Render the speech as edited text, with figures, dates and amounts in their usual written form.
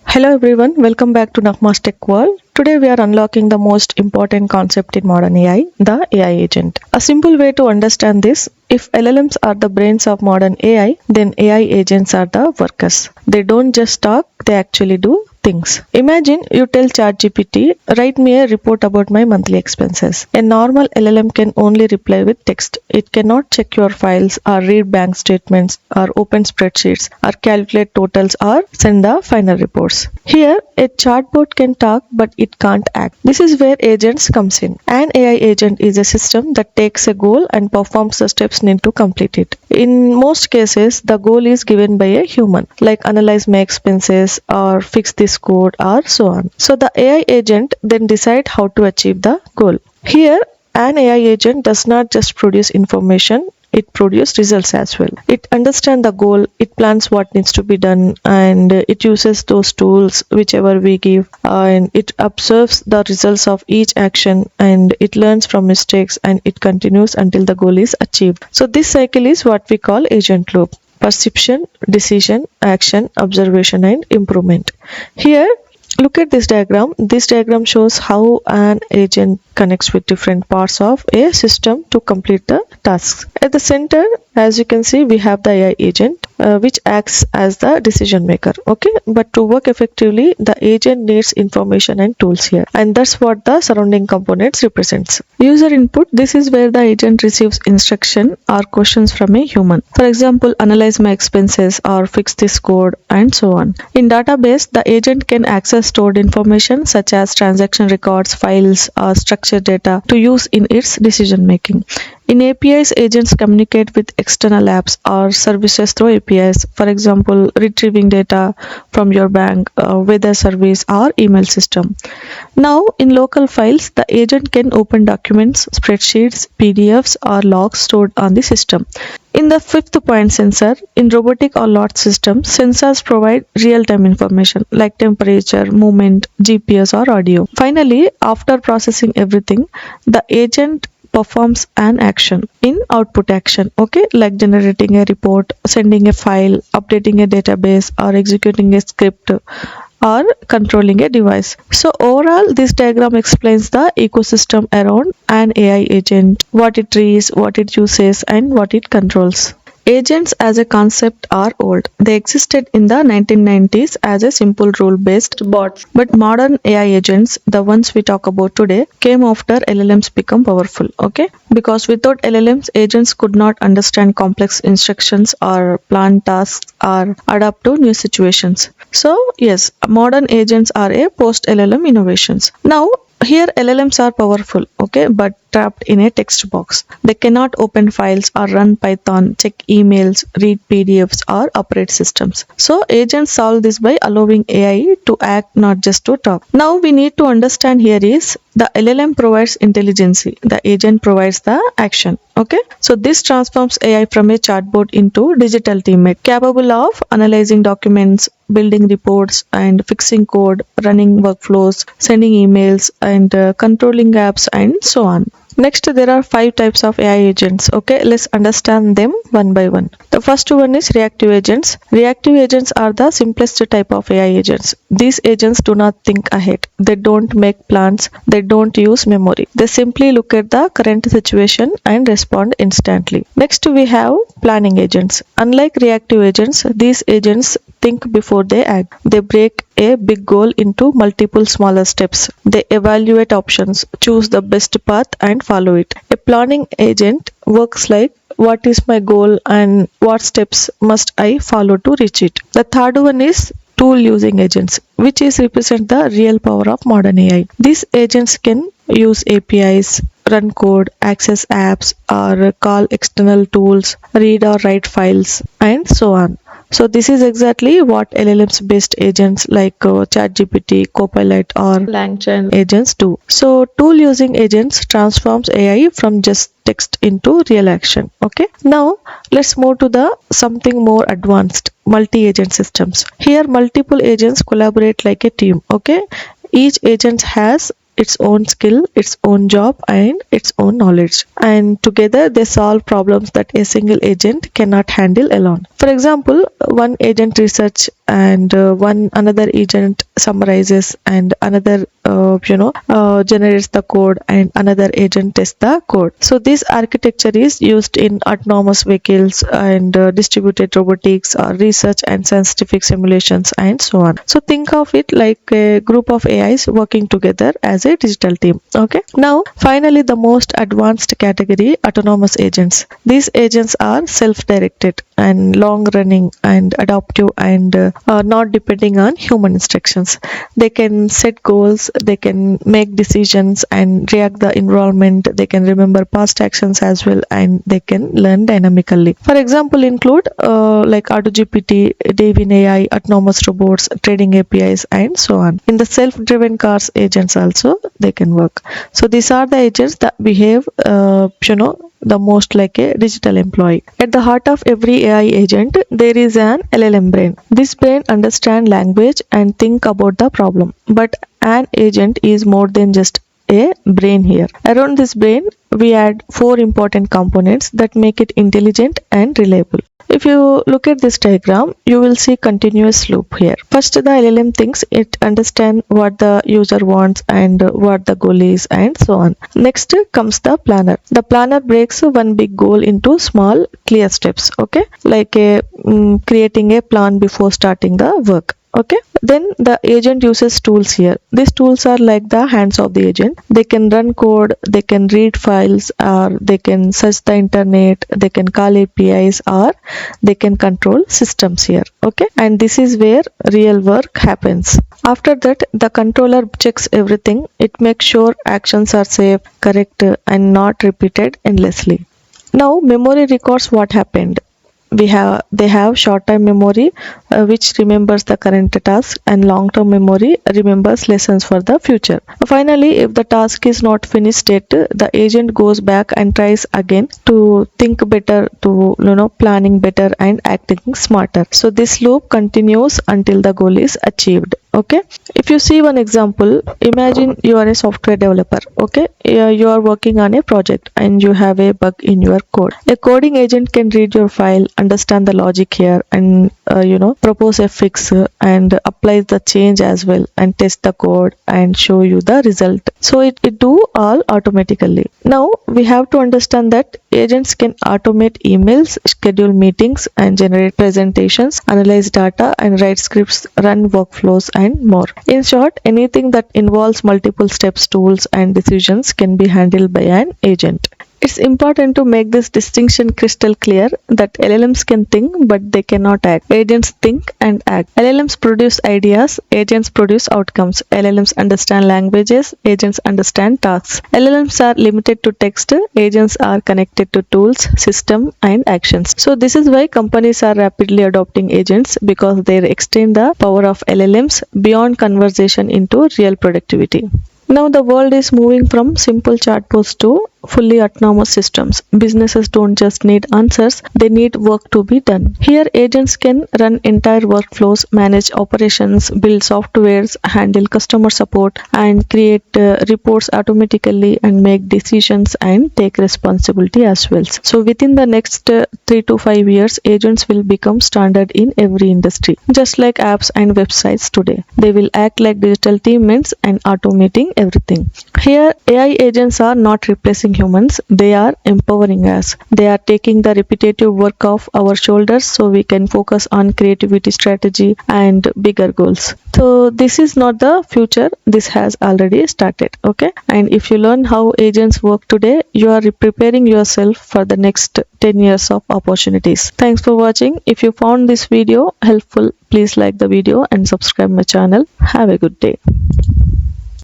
Hello everyone, welcome back to Nagma's Tech World. Today we are unlocking the most important concept in modern AI, the AI agent. A simple way to understand this, if LLMs are the brains of modern AI, then AI agents are the workers. They don't just talk, they actually do things. Imagine you tell ChatGPT, write me a report about my monthly expenses. A normal LLM can only reply with text. It cannot check your files or read bank statements or open spreadsheets or calculate totals or send the final reports. Here, a chatbot can talk but it can't act. This is where agents comes in. An AI agent is a system that takes a goal and performs the steps needed to complete it. In most cases, the goal is given by a human, like analyze my expenses or fix this code or so on. So the AI agent then decide how to achieve the goal. Here, an AI agent does not just produce information, it produces results as well. It understands the goal, it plans what needs to be done, and it uses those tools whichever we give, and it observes the results of each action, and it learns from mistakes, and it continues until the goal is achieved. So this cycle is what we call agent loop: perception, decision, action, observation, and improvement. Here, look at this diagram. This diagram shows how an agent connects with different parts of a system to complete the tasks. At the center, as you can see, we have the AI agent, which acts as the decision maker. Okay, but to work effectively, the agent needs information and tools here, and that's what the surrounding components represents. User input: this is where the agent receives instruction or questions from a human. For example, analyze my expenses or fix this code, and so on. In database, the agent can access stored information such as transaction records, files, or structured data to use in its decision making. In APIs, agents communicate with external apps or services through APIs, for example, retrieving data from your bank, weather service, or email system. Now, in local files, the agent can open documents, spreadsheets, PDFs, or logs stored on the system. In the fifth point, sensor. In robotic or lot systems, sensors provide real-time information like temperature, movement, GPS, or audio. Finally, after processing everything, the agent performs an action in output action, okay, like generating a report, sending a file, updating a database, or executing a script, or controlling a device. So overall, this diagram explains the ecosystem around an AI agent, what it reads, what it uses, and what it controls. Agents as a concept are old. They existed in the 1990s as a simple rule-based bots. But modern AI agents, the ones we talk about today, came after LLMs become powerful. Okay? Because without LLMs, agents could not understand complex instructions or plan tasks or adapt to new situations. So yes, modern agents are a post-LLM innovations. Now, here LLMs are powerful, okay, but trapped in a text box. They cannot open files or run Python, check emails, read PDFs, or operate systems. So agents solve this by allowing AI to act, not just to talk. Now we need to understand here is the LLM provides intelligence, the agent provides the action. Okay, so this transforms AI from a chatbot into digital teammate capable of analyzing documents, building reports, and fixing code, running workflows, sending emails, and controlling apps, and so on. Next, there are 5 types of AI agents. Okay, let's understand them one by one. The first one is reactive agents. Reactive agents are the simplest type of AI agents. These agents do not think ahead. They don't make plans. They don't use memory. They simply look at the current situation and respond instantly. Next, we have planning agents. Unlike reactive agents, these agents think before they act. They break a big goal into multiple smaller steps. They evaluate options, choose the best path, and follow it. A planning agent works like, what is my goal and what steps must I follow to reach it. The third one is tool using agents, which is represent the real power of modern AI. These agents can use APIs, run code, access apps, or call external tools, read or write files, and so on. So this is exactly what LLMs based agents like ChatGPT, Copilot, or LangChain agents do. So tool using agents transforms AI from just text into real action. Okay, now let's move to the something more advanced, multi-agent systems. Here multiple agents collaborate like a team. Okay, each agent has its own skill, its own job, and its own knowledge. And together they solve problems that a single agent cannot handle alone. For example, one agent research and one another agent summarizes, and another generates the code, and another agent tests the code. So this architecture is used in autonomous vehicles and distributed robotics or research and scientific simulations and so on. So think of it like a group of AIs working together as a digital team. Okay, now finally the most advanced category, autonomous agents. These agents are self-directed and long running and adaptive and are not depending on human instructions. They can set goals, they can make decisions and react the environment, they can remember past actions as well, and they can learn dynamically. For example include like AutoGPT, Devin AI, autonomous robots, trading APIs and so on. In the self-driven cars agents also they can work. So these are the agents that behave the most like a digital employee. At the heart of every AI agent, there is an LLM brain. This brain understands language and think about the problem. But an agent is more than just a brain here. Around this brain, we add four important components that make it intelligent and reliable. If you look at this diagram, you will see continuous loop here. First, the LLM thinks it understands what the user wants and what the goal is and so on. Next comes the planner. The planner breaks one big goal into small, clear steps. Okay, like creating a plan before starting the work. Okay, then the agent uses tools here. These tools are like the hands of the agent. They can run code, they can read files, or they can search the internet, they can call APIs, or they can control systems here. Okay, and this is where real work happens. After that, the controller checks everything. It makes sure actions are safe, correct, and not repeated endlessly. Now memory records what happened. They have short-term memory which remembers the current task, and long-term memory remembers lessons for the future. Finally, if the task is not finished yet, the agent goes back and tries again to think better, to planning better and acting smarter. So this loop continues until the goal is achieved. Okay, if you see one example, imagine you are a software developer. Okay, you are working on a project and you have a bug in your code. A coding agent can read your file, understand the logic here, and propose a fix and apply the change as well, and test the code and show you the result. So it do all automatically. Now we have to understand that agents can automate emails, schedule meetings and generate presentations, analyze data and write scripts, run workflows and more. In short, anything that involves multiple steps, tools and decisions can be handled by an agent. It's important to make this distinction crystal clear that LLMs can think but they cannot act. Agents think and act. LLMs produce ideas, agents produce outcomes. LLMs understand languages, agents understand tasks. LLMs are limited to text, agents are connected to tools, system and actions. So this is why companies are rapidly adopting agents, because they extend the power of LLMs beyond conversation into real productivity. Now the world is moving from simple chatbots to fully autonomous systems. Businesses don't just need answers, they need work to be done. Here agents can run entire workflows, manage operations, build softwares, handle customer support and create reports automatically and make decisions and take responsibility as well. So within the next 3 to 5 years, agents will become standard in every industry. Just like apps and websites today, they will act like digital teammates and automating everything. Here AI agents are not replacing humans, they are empowering us. They are taking the repetitive work off our shoulders so we can focus on creativity, strategy and bigger goals. So this is not the future, this has already started. Okay, and if you learn how agents work today, you are preparing yourself for the next 10 years of opportunities. Thanks for watching. If you found this video helpful, please like the video and subscribe my channel. Have a good day.